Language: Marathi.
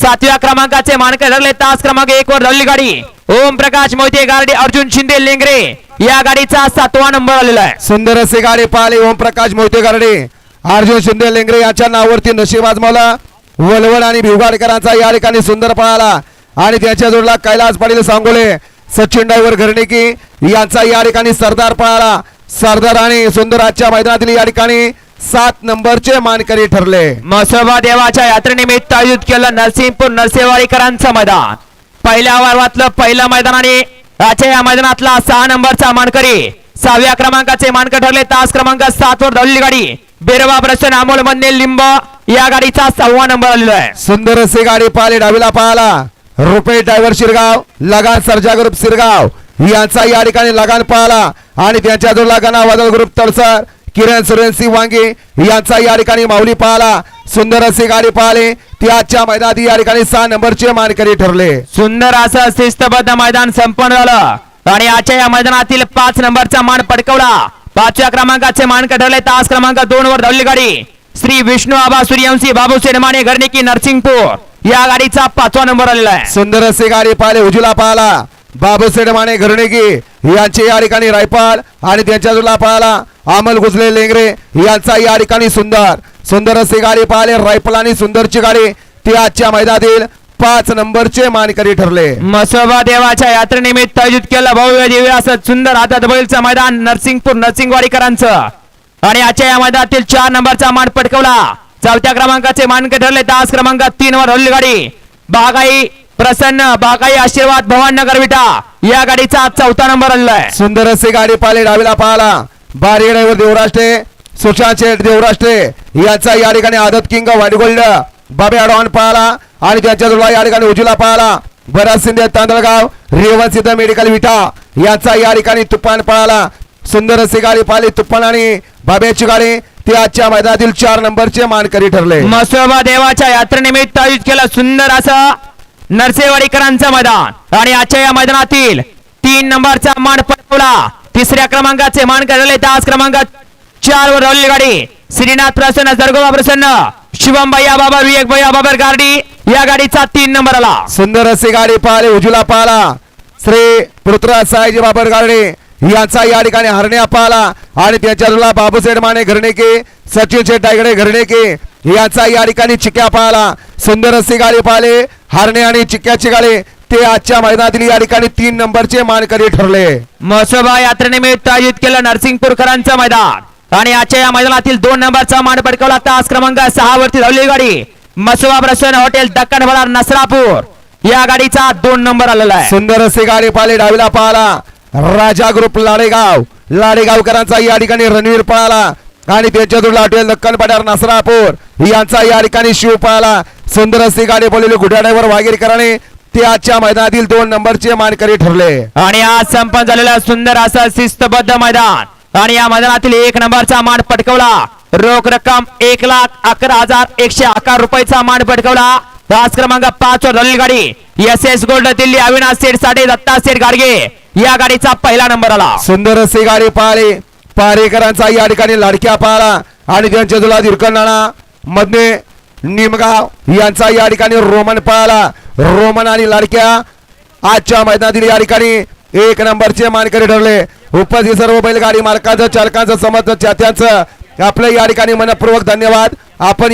7व्या क्रमांकाचे मानकरी ठरले तास क्रमांक 1 वर धावली गाडी ओम प्रकाश मोहिते गार्डे अर्जुन शिंदे लेंगरे या गाडीचा 7वा नंबर आलेला आहे। सुंदर असे गाडी पाहिली ओम प्रकाश मोहिते गार्डे अर्जुन शिंदे लेंगरे यांच्या नावावरती नशीब आजमावला। वलवड आणि भिवगाडकरांचा या ठिकाणी सुंदर पळाला आणि त्याच्या जोडला कैलास पाटील सांगोले सचिन ड्रायव्हर घरणेकी यांचा या ठिकाणी सरदार पळाला। सरदार आणि सुंदर आजच्या मैदानातील या ठिकाणी 7 नंबरचे मानकरी ठरले। मसोबा देवाच्या यात्रेनिमित्त आयोजित केलं नरसिंहपूर नरसेवाडीकरांचं मैदान पहिल्या वर्गातलं पहिलं मैदान आणि आजच्या या मैदानातला 6 नंबरचा मानकरी 6व्या क्रमांकाचे मानकरी ठरले तास क्रमांक 7 वर धावली गाडी बेरवा प्रसन्न अमोल मन्ने लिंब या गाडीचा 6वा नंबर आलेला आहे। सुंदर असे गाडी पाहिली डावीला पाहला रुपये ड्रायव्हर शिरगाव लगान सर्जा ग्रुप शिरगाव यांचा या ठिकाणी लगान पाहला आणि त्यांच्या जोडला गणा वादळ ग्रुप तडसर किरण सुरेंद्रसिंह वांगे यांचा या ठिकाणी माऊली पाहला। सुंदर अशी गाडी पाहिली ती आजच्या मैदानात या ठिकाणी 6 नंबरचे मानकरी ठरले। सुंदर असं शिस्तबद्ध मैदान संपन्न झालं आणि आजच्या या मैदानातील 5 नंबरचा मान पटकवला। 5व्या क्रमांकाचे मानकरी ठरले तास क्रमांक 2 वर धावली गाडी श्री विष्णू आबा सूर्यवंशी बाबू सेनमाने घरणेकी नरसिंहपूर या गाडीचा 5वा नंबर आलेला आहे। सुंदर अशी गाडी पाहिली उजला पाहला बाबू सेनमाने घरणेकी यांचे या ठिकाणी रायपाल आणि त्यांच्या जोडला पाहला अमल गुजले लेंगरे यांचा या ठिकाणी सुंदर अशी गाडी पाहिले रायफल आणि सुंदरची गाडी ती आजच्या मैदानातील 5 नंबरचे मानकरी ठरले। मसोबा देवाच्या यात्रेनिमित्त आयोजित केलं भव्य दिव्य असं सुंदर हातात बैलचं मैदान नरसिंहपूर नरसिंहवाडीकरांचं आणि आजच्या या मैदानातील 4 नंबरचा मान पटकवला। 4थ्या क्रमांकाचे मानकरी ठरले तास क्रमांक 3 वर हल्ली गाडी बागाई प्रसन्न बागाई आशीर्वाद भवान नगर विटा या गाडीचा 4था नंबर आलेला आहे। सुंदर अशी गाडी पाहिली डावीला पाहला बारी ड्रायव्हर देवराष्ट्रे सुशांत शेठ देवराष्ट्रे यांचा या ठिकाणी आदत किंग वाडगोल्ड बाबे अडवान पाहला आणि त्यांच्या जोडला या ठिकाणी उजला पाहला भरत शिंदे तांदळगाव रेवण सिद्ध मेडिकल विटा यांचा या ठिकाणी तुफान पाहला। सुंदर अशी गाडी पाहिली तुफान आणि बाब्याची गाडी ती आजच्या मैदानातील 4 नंबरचे मानकरी ठरले। मसोबा देवाच्या यात्रेनिमित्त आयोजित केलं सुंदर असं नरसेवाडीकरांचं मैदान आणि आजच्या या मैदानातील 3 नंबरचा मान पटकवला। 3ऱ्या क्रमांकाचे मानकरी ठरले तास क्रमांक 4 वर धावली गाडी श्रीनाथ प्रसन्न जरगोबा प्रसन्न शुभम भैया बाबा विवेक भैया बाबर गाडी या गाडीचा 3 नंबर आला। सुंदर अशी गाडी पाहिली उजला पाहला श्री पृथ्वीराज साईजी बाबर गाडी यांचा या ठिकाणी हरण्या पाहला आणि त्यांच्या जोडला बाबूसेठ माने घरणेके सचिन शेठ डायगडे घरणेके यांचा या ठिकाणी चिक्या पाहला। सुंदर अशी गाडी पाहिली हरणे आणि चिक्याची गाडी ते आजच्या मैदानातील या ठिकाणी 3 नंबरचे मानकरी ठरले। मसोबा यात्रेनिमित्त आयोजित केलं नरसिंहपूरकरांचं मैदान आणि आजच्या या मैदानातील 2 नंबरचा मान पटकवला तास क्रमांक 6 वरती धावली गाडी मसोबा प्रसन्न हॉटेल दक्कन भरार नसरापूर या गाडीचा 2 नंबर आलेला आहे। सुंदर अशी गाडी पाहिली डावीला पाहला राजा ग्रुप लाडेगावकरांचा या ठिकाणी रणवीर पळाला आणि त्यांच्या जोडला हॉटेल दक्कन भरार नसरापूर यांचा या ठिकाणी शिव पळाला। सुंदर अशी गाडी बोललेली गुड्या ड्रायव्हर वागीरकरांनी ते आजच्या मैदानातील 2 नंबरचे मानकरी ठरले। आणि आज संपन्न झालेला सुंदर असा शिस्तबद्ध मैदान आणि या मैदानातील 1 नंबरचा मान पटकवला। रोख रक्कम 1,11,111 रुपयाचा मान पटकवला। तास क्रमांक 5 वर धावली गाडी SS गोल्ड दिल्ली अविनाश सेठ साठे दत्ता सेठ गाडगे या गाडीचा पहिला नंबर आला। सुंदर अशी गाडी पाहिली पारेकरांचा या ठिकाणी लाडक्या पाहला आणि त्यांच्या जोडला दिरकनाळा मधने निमगाव यांचा या ठिकाणी रोमन पाहला। रोमन आणि लाडक्या आजच्या मैदानातील या ठिकाणी 1 नंबरचे मानकरी ठरले। उपस्थित सर्व बैलगाडी मालकांचं चालकांचं समर्थ चाहत्यांचं आपलं या ठिकाणी मनपूर्वक धन्यवाद। आपण